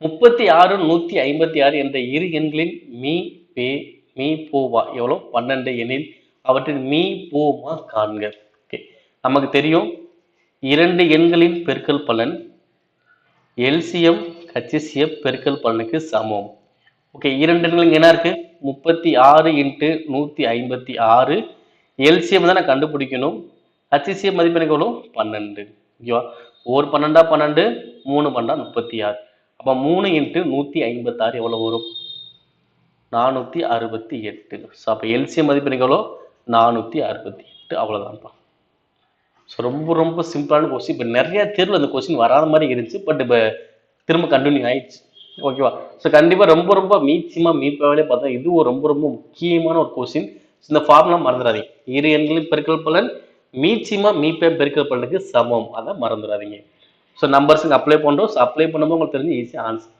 36 156 என்ற இரு எண்களின் மீ பே மீ போவா எவ்வளோ 12 எனில் அவற்றின் மீ போமா காண்க. ஓகே, நமக்கு தெரியும் இரண்டு எண்களின் பெருக்கல் பலன் எல்சிஎம் ஹெச்சிஎஃப் பெருக்கல் பலனுக்கு சமம். ஓகே, இரண்டு எண்களுக்கு என்ன இருக்கு 36 × 156. எல்சிஎம் தான் நான் கண்டுபிடிக்கணும். ஹெச்சிஎஃப் மதிப்பு எனக்கு எவ்வளோ 12. ஓகேவா, ஒரு 12 12 3 12 36. அப்போ 3 × 156 எவ்வளோ வரும் 468. ஸோ அப்போ எல்சிஎம் மதிப்பு எனக்கு எவ்வளோ 468. அவ்வளோதான்ப்பா. ஸோ ரொம்ப ரொம்ப சிம்பிளான கொஸ்டின். இப்போ நிறைய தேர்வில் அந்த கொஸ்டின் வராத மாதிரி இருந்துச்சு, பட் இப்போ திரும்ப கண்டினியூ ஆயிடுச்சு. ஓகேவா, ஸோ கண்டிப்பாக ரொம்ப ரொம்ப மீட்பாவே பார்த்தா இது ஒரு ரொம்ப ரொம்ப முக்கியமான ஒரு கொஸ்டின். இந்த ஃபார்முலா மறந்துடாதீங்க. இரு எண்களின் பெருக்கல் பலன் மீப்பே பெருக்கல் பலனுக்கு சமம். அதை மறந்துடாதீங்க. ஸோ நம்பர்ஸுக்கு அப்ளை பண்ணுறோம். ஸோ அப்ளை பண்ணும்போது உங்களுக்கு தெரிஞ்சு ஈஸியாக ஆன்சர்